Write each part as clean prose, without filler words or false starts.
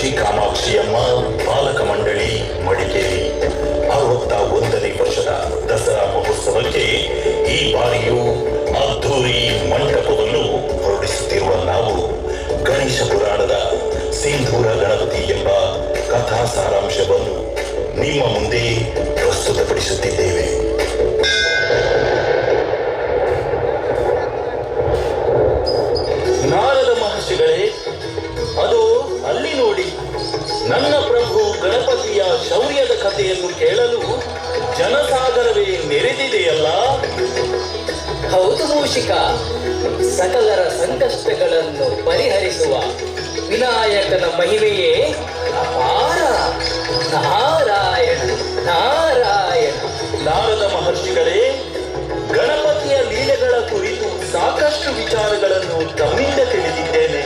ಕಂಚಿ ಕಾಮಾಕ್ಷಿಯಮ್ಮ ಬಾಲಕ ಮಂಡಳಿ ಮಡಿಕೇರಿ 61ನೇ ವರ್ಷದ ದಸರಾ ಮಹೋತ್ಸವಕ್ಕೆ ಈ ಬಾರಿಯೂ ಅದ್ಧೂರಿ ಮಂಟಪವನ್ನು ಹೊರಡಿಸುತ್ತಿರುವ ನಾವು ಗಣೇಶ ಪುರಾಣದ ಸಿಂಧೂರ ಗಣಪತಿ ಎಂಬ ಕಥಾ ಸಾರಾಂಶವನ್ನು ನಿಮ್ಮ ಮುಂದೆ ಪ್ರಸ್ತುತಪಡಿಸುತ್ತಿದ್ದೇವೆ. ನಾರದ ಮಹರ್ಷಿಗಳೇ, ಅದು ಅಲ್ಲಿ ನೋಡಿ, ನನ್ನ ಪ್ರಭು ಗಣಪತಿಯ ಶೌರ್ಯದ ಕಥೆಯನ್ನು ಕೇಳಲು ಜನಸಾಗರವೇ ನೆರೆದಿದೆಯಲ್ಲ. ಹೌದು ಮೂಷಿಕ, ಸಕಲರ ಸಂಕಷ್ಟಗಳನ್ನು ಪರಿಹರಿಸುವ ವಿನಾಯಕನ ಮಹಿಮೆಯೇ ಅಪಾರ. ನಾರಾಯಣ ನಾರಾಯಣ. ನಾರದ ಮಹರ್ಷಿಗಳೇ, ಗಣಪತಿಯ ಲೀಲೆಗಳ ಕುರಿತು ಸಾಕಷ್ಟು ವಿಚಾರಗಳನ್ನು ತಮ್ಮಿಂದ ತಿಳಿದಿದ್ದೇನೆ.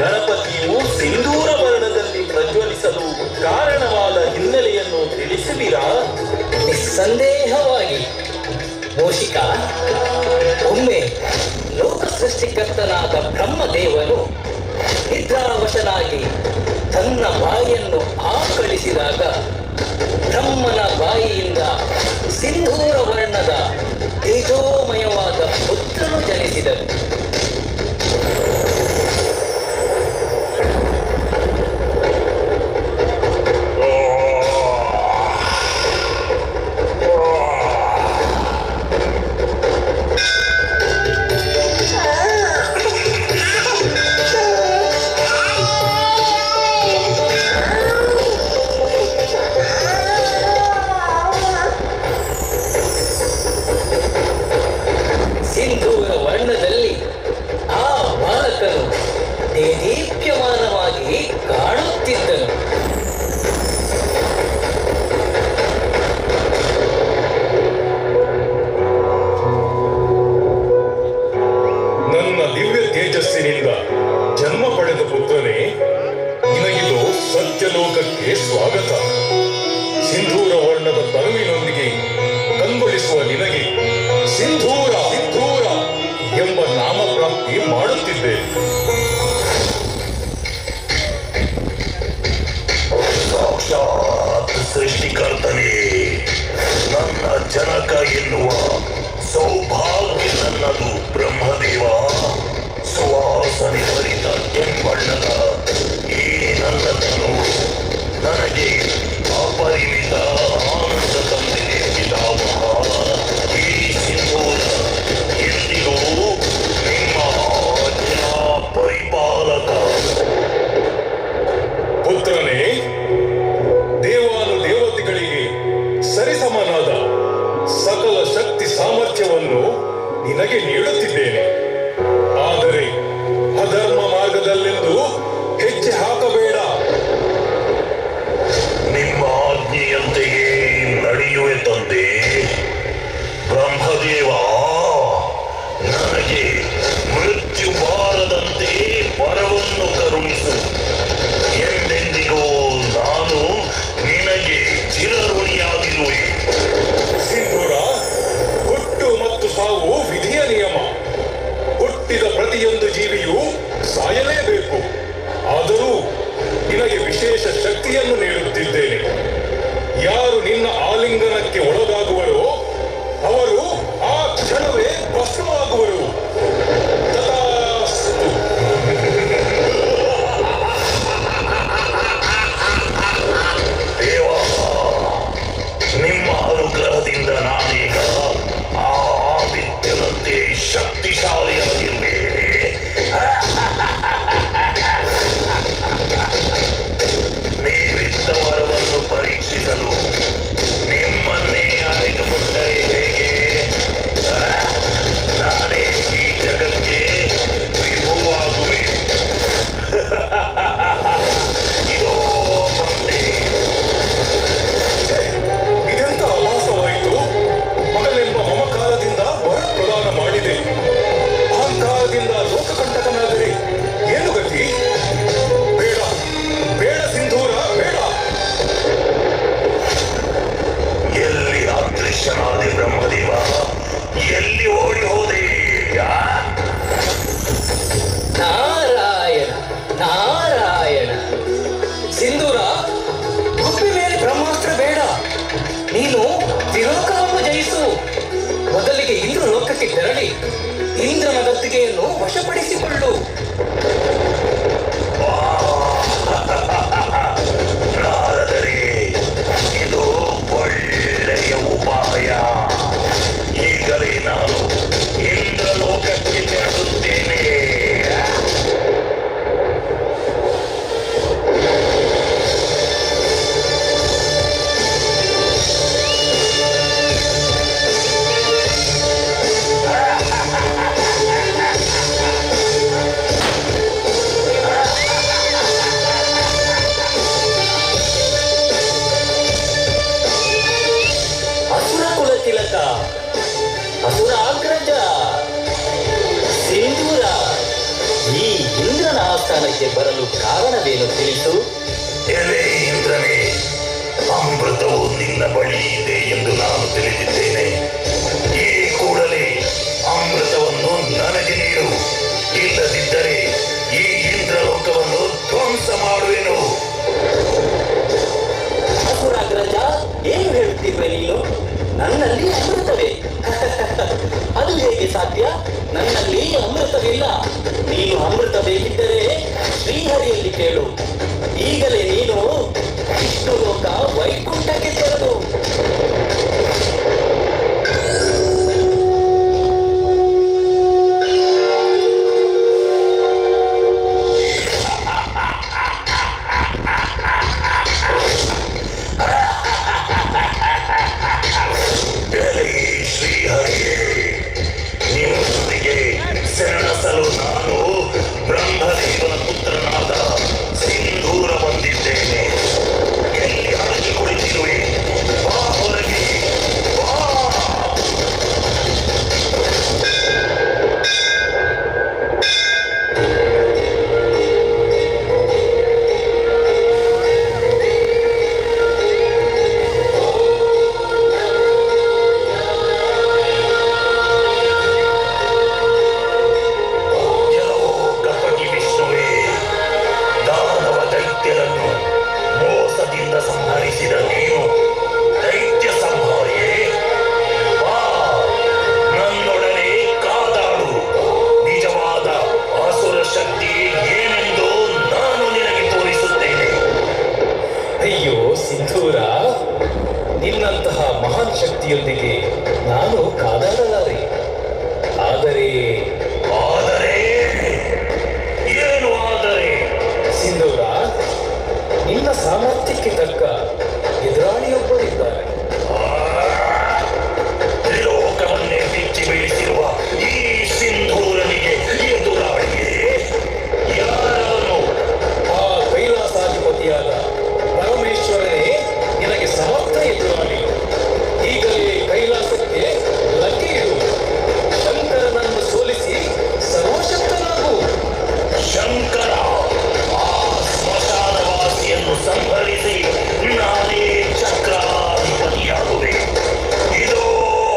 ಗಣಪತಿಯು ಸಿಂಧೂರ ವರ್ಣದಲ್ಲಿ ಪ್ರಜ್ವಲಿಸಲು ಕಾರಣವಾದ ಹಿನ್ನೆಲೆಯನ್ನು ತಿಳಿಸುವಿರಾ? ನಿಸ್ಸಂದೇಹವಾಗಿ ಮೂಷಿಕ, ಒಮ್ಮೆ ಲೋಕ ಸೃಷ್ಟಿಕರ್ತನಾದ ಬ್ರಹ್ಮದೇವನು ನಿದ್ರಾವಶನಾಗಿ ತನ್ನ ಬಾಯಿಯನ್ನು ಆಕಳಿಸಿದಾಗ ಬ್ರಹ್ಮನ ಬಾಯಿಯಿಂದ ಸಿಂಧೂರ ವರ್ಣದ ತೇಜೋಮಯವಾದ ಪುತ್ರನು ಜನಿಸಿದನು. ದೇದೀಪ್ಯಮಾನವಾಗಿ ಕಾಣುತ್ತಿದ್ದನು. ನನ್ನ ದಿವ್ಯ ತೇಜಸ್ಸಿನಿಂದ ಜನ್ಮ ಪಡೆದ ಪುತ್ರನೇ, ನಿನಗಿದು ಸತ್ಯಲೋಕಕ್ಕೆ ಸ್ವಾಗತ. ಸಿಂಧೂರ ವರ್ಣದ ತನುವಿನೊಂದಿಗೆ ಕಂಗೊಳಿಸುವ ನಿನಗೆ ಸಿಂಧೂರ ಸಿಂಧೂರ ಎಂಬ ನಾಮಪ್ರಾಪ್ತಿ ಮಾಡುತ್ತಿದ್ದೆ. ಸೃಷ್ಟಿಕರ್ತನೇ, ನನ್ನ ಜನಕ ಎನ್ನುವ ಸೌಭಾಗ್ಯ ನನ್ನದು. ಬ್ರಹ್ಮದೇವ, ಸುವಾಸನೆ ಭರಿತ ಕೆಂಬಣ್ಣದ ಈ ನನ್ನದನ್ನು ನನಗೆ ಅಪರಿಮಿತ ಆನಂದ ತಂದಿದೆ. ಪಿತಾಮಹ, ಈ ಸಿಂಧೂರ ಎಂದಿಗೂ ನಿಮ್ಮ ಆಜ್ಞಾ ಪರಿಪಾಲಕ. ಪುತ್ರನೇ, ದೇವಾನುದೇವತೆಗಳಿಗೆ ಸರಿಸಮನಾದ ಸಕಲ ಶಕ್ತಿ ಸಾಮರ್ಥ್ಯವನ್ನು ನಿನಗೆ ನೀಡುತ್ತಿದ್ದೇನೆ. ಆದರೆ ಅದರ ಸ್ಮಶಾನಕ್ಕೆ ಬರಲು ಕಾರಣವೇನು ತಿಳಿಸು. ಎಲೆ ಇಂದ್ರನೇ, ಅಮೃತವು ನಿನ್ನ ಬಳಿ ಇದೆ ಎಂದು ನಾನು ತಿಳಿದಿದ್ದೇನೆ. ಈ ಕೂಡಲೇ ಅಮೃತವನ್ನು ನನಗೆ ನೀಡು, ಇಲ್ಲದಿದ್ದರೆ ಈ ಇಂದ್ರಲೋಕವನ್ನು ಧ್ವಂಸ ಮಾಡುವೆನು. ಅಸುರಾಗ್ರಜ, ಏನು ಹೇಳುತ್ತಿರುವೆ ನೀನು? ನನ್ನಲ್ಲಿ ಅಮೃತವೇ? ಅದು ಹೇಗೆ ಸಾಧ್ಯ? ನನ್ನಲ್ಲಿ ಅಮೃತವಿಲ್ಲ. ನೀನು ಅಮೃತ ಬೇಕಿದ್ದರೆ ಶ್ರೀಹರಿಯಲ್ಲಿ ಕೇಳು. ಈಗಲೇ ನೀನು ವಿಷ್ಣು ಲೋಕ ವೈಕುಂಠಕ್ಕೆ ತೆರಳು. ಶ್ರೀಹರಿಯೇ, ನಿಮ್ಮೊಂದಿಗೆ ಸೆಣಸಲು ನಾನು ಬ್ರಹ್ಮದೇವನ ಪುತ್ರನಾದ ಸಿಂಧೂರ ಬಂದಿದ್ದೇನೆ. ಎಲ್ಲಿ ಅಡಗಿ ಕುಳಿತಿರುವೆ? ಬಾ ಹೊರಗೆ, ಬಾ. ಕಪಟಿ ವಿಷ್ಣುವೇ, ದಾನವ ದೈತ್ಯರನ್ನು ಮೋಸದಿಂದ ಸಂಹರಿಸಿದ ನೀನು ದೈತ್ಯ ಸಂಹಾರಿಯೇ? ಬಾ, ನನ್ನೊಡನೆ ಕಾದಾಡು. ನಿಜವಾದ ಅಸುರ ಶಕ್ತಿ ಏನೆಂದು ನಾನು ನಿನಗೆ ತೋರಿಸುತ್ತೇನೆ. ಅಯ್ಯೋ ಸಿಂಧೂರ, ನಿನ್ನಂತಹ ಮಹಾನ್ ಶಕ್ತಿಯೊಂದಿಗೆ ನಾನು ಕಾದಾಡಲಾರೆ. ಆದರೆ ಆದರೆ ಏನು ಆದರೆ? ಸಿಂಧೂರ, ನಿನ್ನ ಸಾಮರ್ಥ್ಯಕ್ಕೆ ತಕ್ಕ ಎದುರಾಳಿಯೊಬ್ಬರಿದ್ದಾರೆ. ಲೋಕವನ್ನೇ ಬಿಚ್ಚಿ ಬೀಳಿಸಿರುವ ಈ ಸಿಂಧೂರನಿಗೆ ಎದುರಾಳಿಗೆ ಯಾರವನು? ಆ ಕೈಲಾಸಾಧಿಪತಿಯಾದ ಪರಮೇಶ್ವರನೇ ನಿನಗೆ ಸಮರ್ಥ ಎದುರಾಳಿ. ಈಗಲೇ ಕೈಲಾಸಕ್ಕೆ ಲಗ್ಗೆ ಇಡು. ಶಂಕರನನ್ನು ಸೋಲಿಸಿ ಸರ್ವಶಕ್ತನಾಗು. ಶಂಕರ, ಆ ಸ್ಮಶಾನವಾಸಿಯನ್ನು ಸಂಹರಿಸಿ ನಾನೇ ಚಕ್ರಾಧಿಪತಿಯಾಗುವೆ. ಇದೋ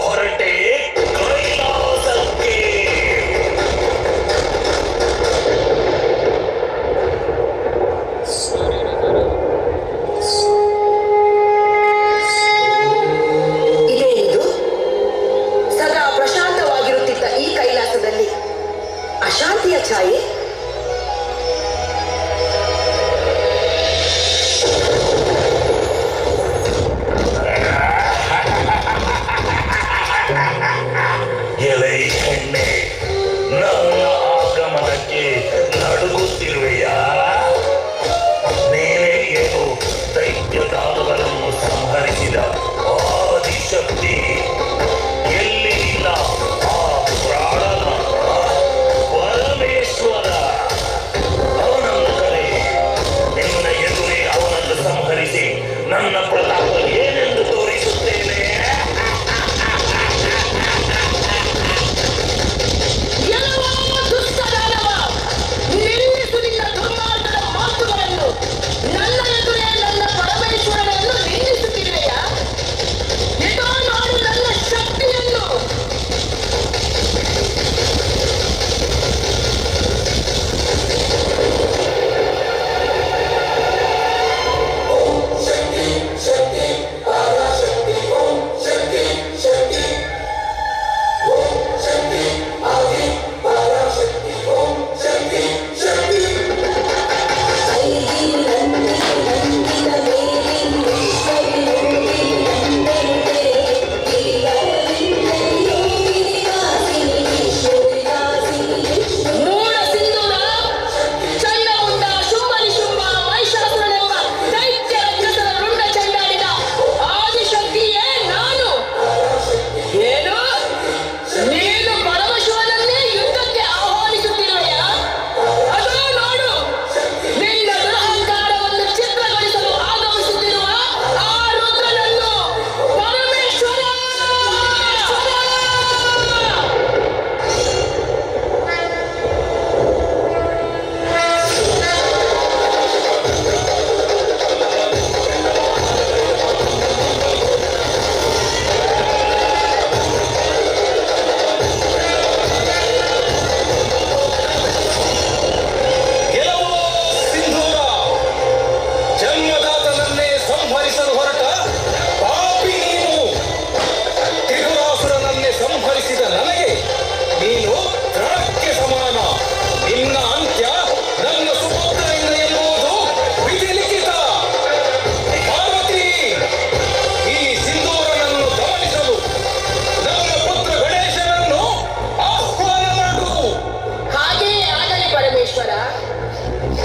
ಹೊರಟೆ ಕೈಲಾಸಕ್ಕೆ. ಇದೇನಿದು? ಸದಾ ಪ್ರಶಾಂತವಾಗಿರುತ್ತಿದ್ದ ಈ ಕೈಲಾಸದಲ್ಲಿ ಅಶಾಂತಿಯ ಛಾಯೆ. ಎಲೈ ಹೆಣ್ಣೆ, ನನ್ನ ಆಗಮನಕ್ಕೆ ನಡುಗುತ್ತಿರುವೆಯಾ? ನೀನೇ ಏನು ದೈತ್ಯ ದಾನವರನ್ನು ಸಂಹರಿಸಿದ ಆದಿಶಕ್ತಿ? ಎಲ್ಲಿ ಇಲ್ಲ ಆ ಪ್ರಾಣನಾಥ ಪರಮೇಶ್ವರ?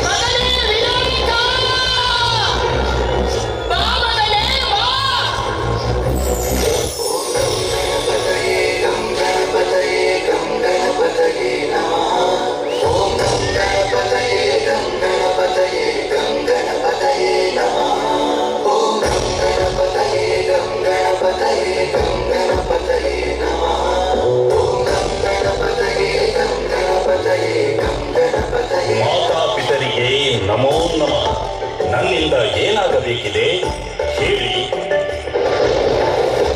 ಮಗನೇ ವಿನಾಯಕ! ಬಾ ಮಗನೇ, ಬಾ! ಮಾತಾಪಿತರಿಗೆ ನಮೋ ನಮಃ. ನನ್ನಿಂದ ಏನಾಗಬೇಕಿದೆ ಹೇಳಿ.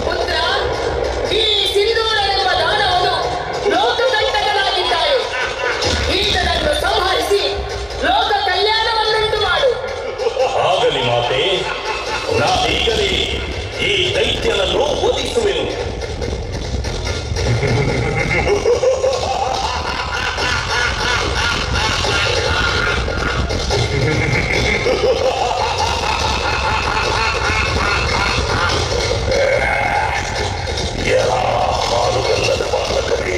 ಪುತ್ರ, ಈ ಸಿಂಧೂರನೆಂಬ ದಾನವನು ಲೋಕಕಂಟಕನಾಗಿದ್ದಾನೆ. ಈತನನ್ನು ಸಂಹರಿಸಿ ಲೋಕ ಕಲ್ಯಾಣವನ್ನುಂಟು ಮಾಡು. ಆಗಲಿ ಮಾತೆ, ನಾನೀಗಲೇ ಈ ದೈತ್ಯನನ್ನು ವಧಿಸುವೆನು. ಎಲ್ಲ ಹಾಲುಗಲ್ಲದ ಬಾಲಕರೇ,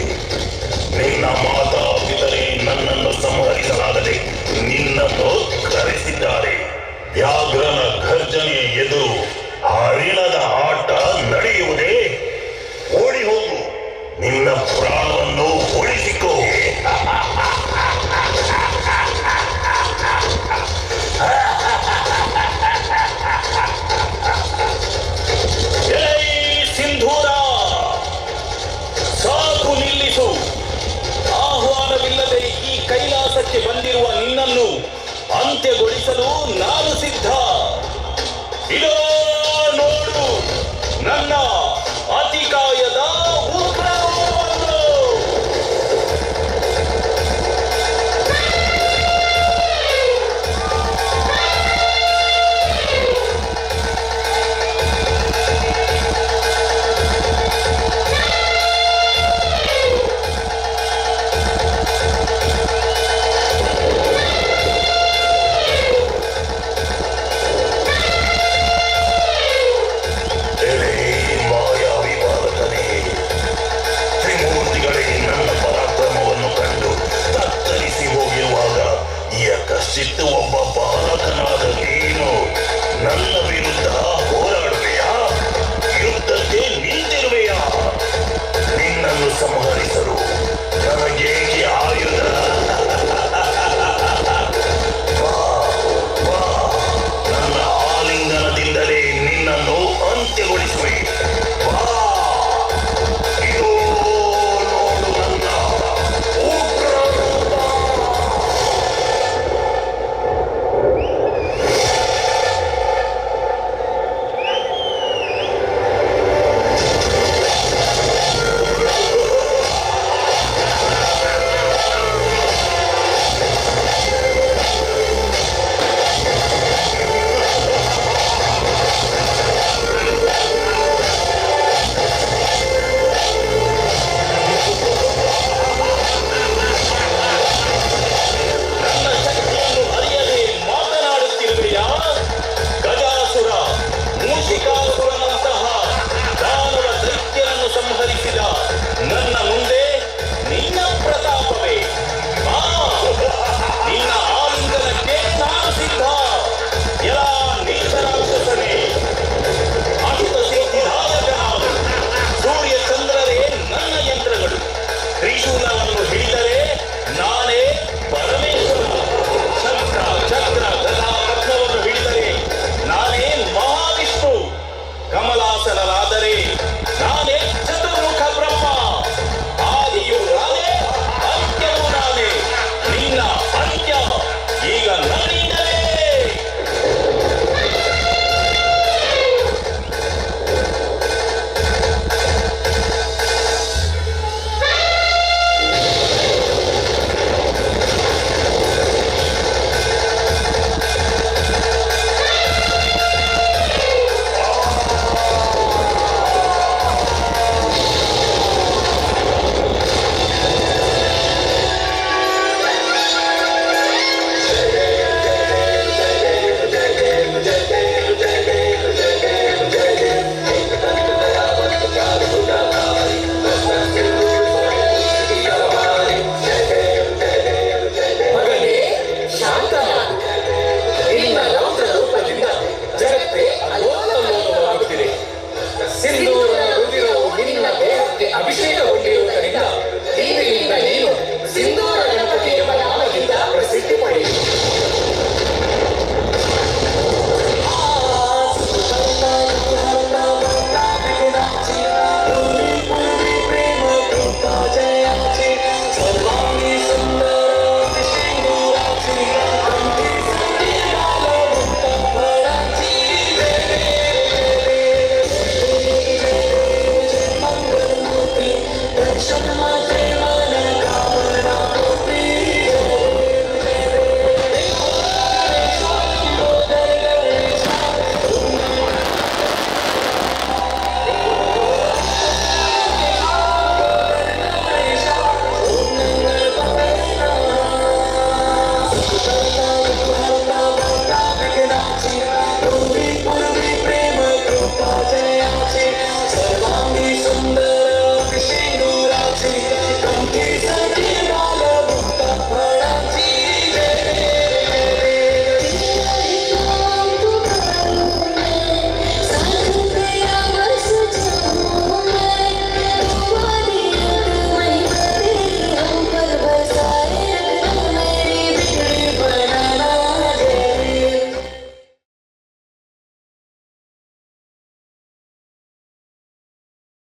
ನಿನ್ನ ಮಾತಾಪಿತರೇ ನನ್ನನ್ನು ಸಂಹರಿಸಲಾಗದೆ ನಿನ್ನನ್ನು ಕರೆಸಿದ್ದಾರೆ. ವ್ಯಾಘ್ರನ ಘರ್ಜನೆ ಎದುರು ಹರಿಣದ ಆಟ ನಡೆಯುವುದೇ? ಓಡಿ ಹೋಗು, ನಿನ್ನ ಪ್ರಾಣವನ್ನು ಉಳಿಸಿಕೋ. ಜೈ ಸಿಂಧೂರ, ಸಾಕು ನಿಲ್ಲಿಸು. ಆಹ್ವಾನವಿಲ್ಲದೆ ಈ ಕೈಲಾಸಕ್ಕೆ ಬಂದಿರುವ ನಿನ್ನನ್ನು ಅಂತ್ಯಗೊಳಿಸಲು ನಾನು ಸಿದ್ಧ. ಇದೋ